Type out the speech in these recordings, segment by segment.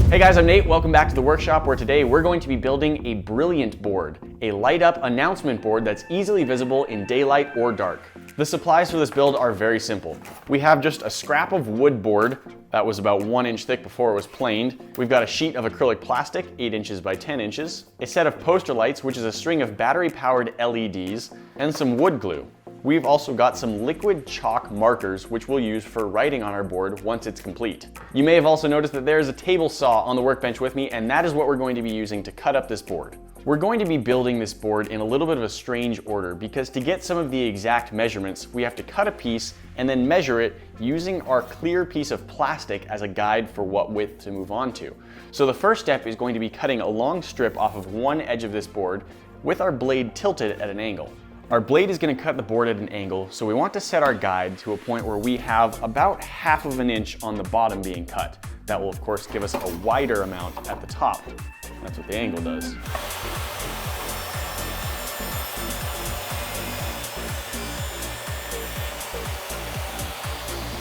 Hey guys, I'm Nate. Welcome back to the workshop where today we're going to be building a brilliant board, a light up announcement board that's easily visible in daylight or dark. The supplies for this build are very simple. We have just a scrap of wood board that was about 1 inch thick before it was planed. We've got a sheet of acrylic plastic, 8 inches by 10 inches, a set of poster lights, which is a string of battery powered LEDs, and some wood glue. We've also got some liquid chalk markers, which we'll use for writing on our board once it's complete. You may have also noticed that there's a table saw on the workbench with me, and that is what we're going to be using to cut up this board. We're going to be building this board in a little bit of a strange order because to get some of the exact measurements, we have to cut a piece and then measure it using our clear piece of plastic as a guide for what width to move on to. So the first step is going to be cutting a long strip off of one edge of this board with our blade tilted at an angle. Our blade is going to cut the board at an angle, so we want to set our guide to a point where we have about 1/2 of an inch on the bottom being cut. That will of course give us a wider amount at the top. That's what the angle does.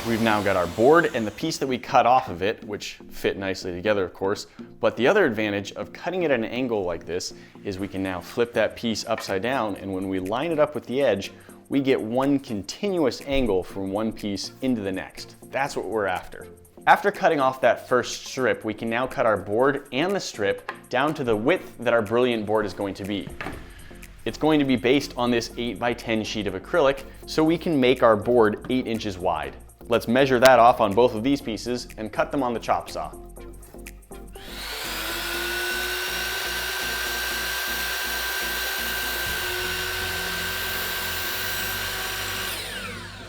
We've now got our board and the piece that we cut off of it, which fit nicely together of course, but the other advantage of cutting it at an angle like this is we can now flip that piece upside down, and when we line it up with the edge, we get one continuous angle from one piece into the next. That's what we're after. After cutting off that first strip, we can now cut our board and the strip down to the width that our brilliant board is going to be. It's going to be based on this 8 by 10 sheet of acrylic, so we can make our board 8 inches wide. Let's measure that off on both of these pieces and cut them on the chop saw.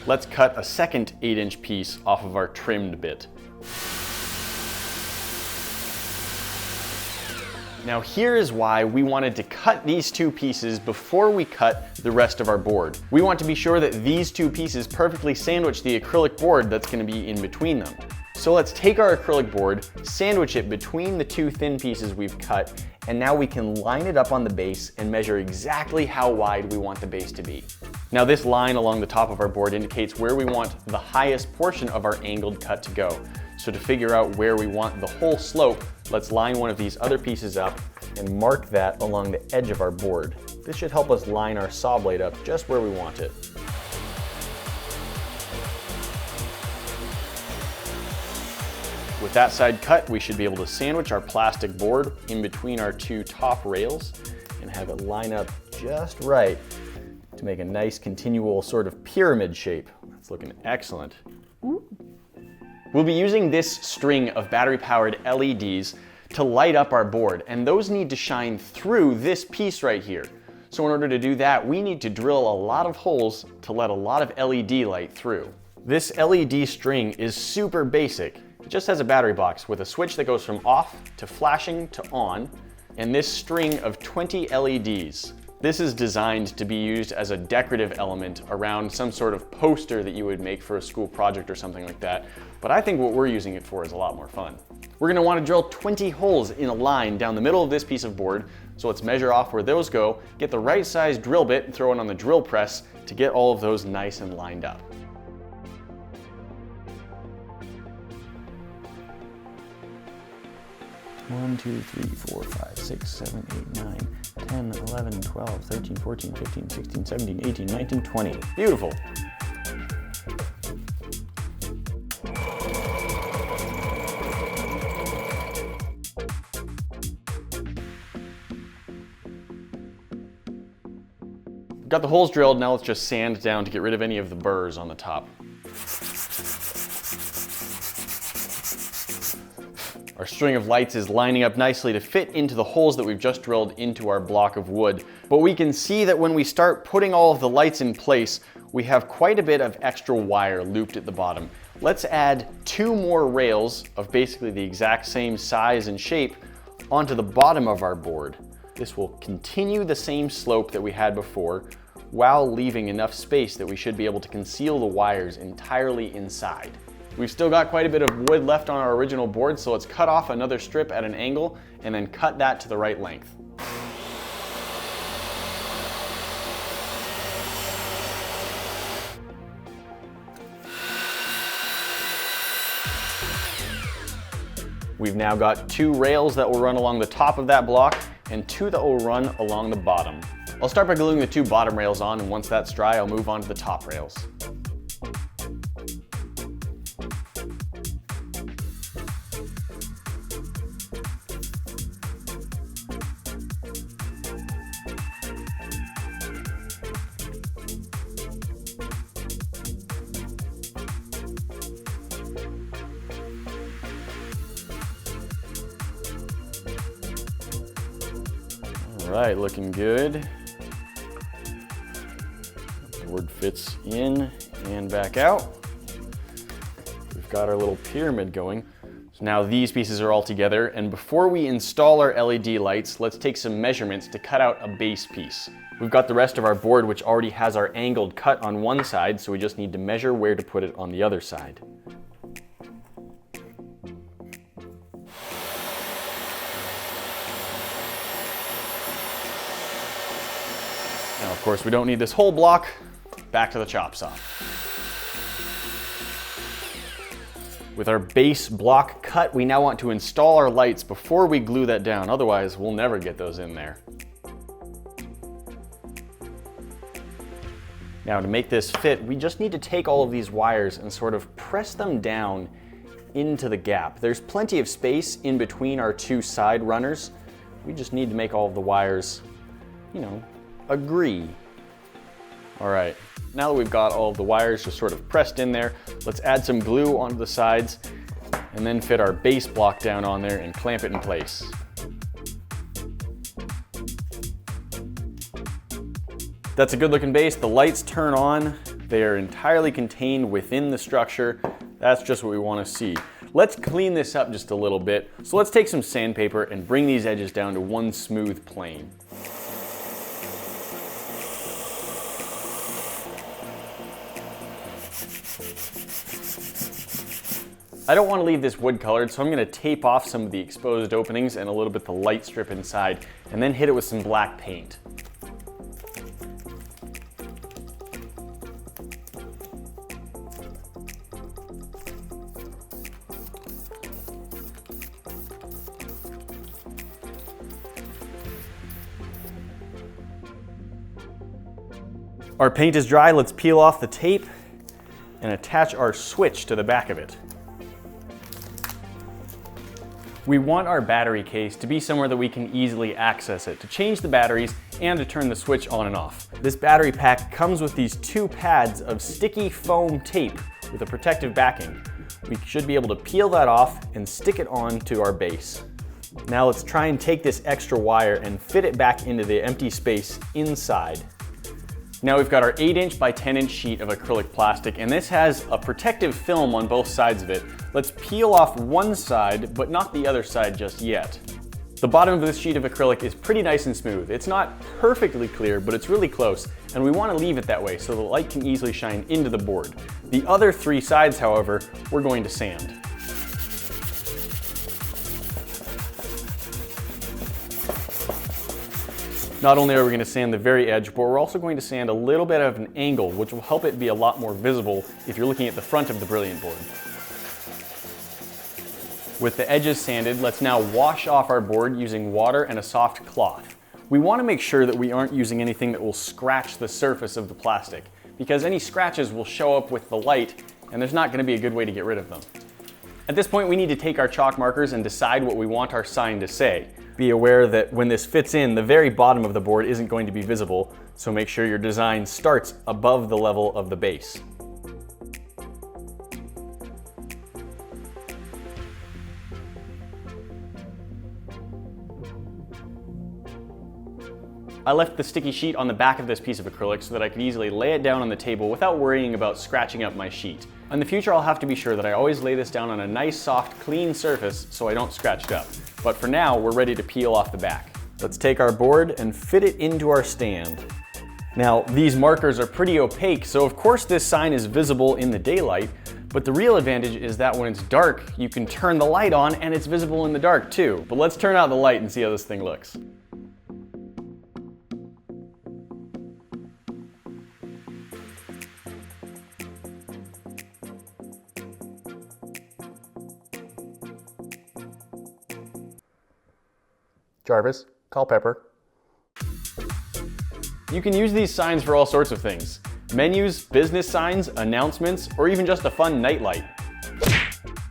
Let's cut a second 8-inch piece off of our trimmed bit. Now here is why we wanted to cut these two pieces before we cut the rest of our board. We want to be sure that these two pieces perfectly sandwich the acrylic board that's going to be in between them. So let's take our acrylic board, sandwich it between the two thin pieces we've cut, and now we can line it up on the base and measure exactly how wide we want the base to be. Now this line along the top of our board indicates where we want the highest portion of our angled cut to go. So to figure out where we want the whole slope, let's line one of these other pieces up and mark that along the edge of our board. This should help us line our saw blade up just where we want it. With that side cut, we should be able to sandwich our plastic board in between our two top rails and have it line up just right to make a nice continual sort of pyramid shape. That's looking excellent. We'll be using this string of battery-powered LEDs to light up our board, and those need to shine through this piece right here. So in order to do that, we need to drill a lot of holes to let a lot of LED light through. This LED string is super basic. It just has a battery box with a switch that goes from off to flashing to on, and this string of 20 LEDs. This is designed to be used as a decorative element around some sort of poster that you would make for a school project or something like that, but I think what we're using it for is a lot more fun. We're gonna wanna drill 20 holes in a line down the middle of this piece of board, so let's measure off where those go, get the right size drill bit and throw it on the drill press to get all of those nice and lined up. One, 2, 3, 4, 5, 6, 7, 8, 9, 10, 11, 12, 13, 14, 15, 16, 17, 18, 19, 20. Beautiful. Got the holes drilled, now let's just sand down to get rid of any of the burrs on the top. Our string of lights is lining up nicely to fit into the holes that we've just drilled into our block of wood. But we can see that when we start putting all of the lights in place, we have quite a bit of extra wire looped at the bottom. Let's add 2 more rails of basically the exact same size and shape onto the bottom of our board. This will continue the same slope that we had before while leaving enough space that we should be able to conceal the wires entirely inside. We've still got quite a bit of wood left on our original board, so let's cut off another strip at an angle and then cut that to the right length. We've now got 2 rails that will run along the top of that block and 2 that will run along the bottom. I'll start by gluing the 2 bottom rails on, and once that's dry, I'll move on to the top rails. All right, looking good. Board fits in and back out. We've got our little pyramid going. So now these pieces are all together, and before we install our LED lights, let's take some measurements to cut out a base piece. We've got the rest of our board, which already has our angled cut on one side, so we just need to measure where to put it on the other side. Now, of course, we don't need this whole block. Back to the chop saw. With our base block cut, we now want to install our lights before we glue that down. Otherwise, we'll never get those in there. Now, to make this fit, we just need to take all of these wires and sort of press them down into the gap. There's plenty of space in between our 2 side runners. We just need to make all of the wires, agree. All right, now that we've got all of the wires just sort of pressed in there, let's add some glue onto the sides and then fit our base block down on there and clamp it in place. That's a good looking base. The lights turn on. They are entirely contained within the structure. That's just what we want to see. Let's clean this up just a little bit. So let's take some sandpaper and bring these edges down to one smooth plane. I don't want to leave this wood colored, so I'm going to tape off some of the exposed openings and a little bit the light strip inside, and then hit it with some black paint. Our paint is dry. Let's peel off the tape and attach our switch to the back of it. We want our battery case to be somewhere that we can easily access it, to change the batteries and to turn the switch on and off. This battery pack comes with these 2 pads of sticky foam tape with a protective backing. We should be able to peel that off and stick it on to our base. Now let's try and take this extra wire and fit it back into the empty space inside. Now we've got our 8" by 10" sheet of acrylic plastic, and this has a protective film on both sides of it. Let's peel off one side, but not the other side just yet. The bottom of this sheet of acrylic is pretty nice and smooth. It's not perfectly clear, but it's really close, and we want to leave it that way so the light can easily shine into the board. The other 3 sides, however, we're going to sand. Not only are we going to sand the very edge, but we're also going to sand a little bit of an angle, which will help it be a lot more visible if you're looking at the front of the Brilliant board. With the edges sanded, let's now wash off our board using water and a soft cloth. We want to make sure that we aren't using anything that will scratch the surface of the plastic, because any scratches will show up with the light, and there's not going to be a good way to get rid of them. At this point, we need to take our chalk markers and decide what we want our sign to say. Be aware that when this fits in, the very bottom of the board isn't going to be visible, so make sure your design starts above the level of the base. I left the sticky sheet on the back of this piece of acrylic so that I could easily lay it down on the table without worrying about scratching up my sheet. In the future, I'll have to be sure that I always lay this down on a nice, soft, clean surface so I don't scratch it up. But for now, we're ready to peel off the back. Let's take our board and fit it into our stand. Now, these markers are pretty opaque, so of course this sign is visible in the daylight, but the real advantage is that when it's dark, you can turn the light on and it's visible in the dark too. But let's turn out the light and see how this thing looks. Jarvis, call Pepper. You can use these signs for all sorts of things. Menus, business signs, announcements, or even just a fun nightlight.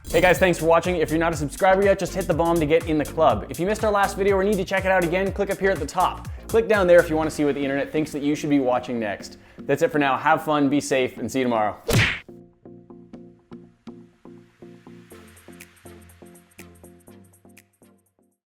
Hey guys, thanks for watching. If you're not a subscriber yet, just hit the bomb to get in the club. If you missed our last video or need to check it out again, click up here at the top. Click down there if you want to see what the internet thinks that you should be watching next. That's it for now. Have fun, be safe, and see you tomorrow.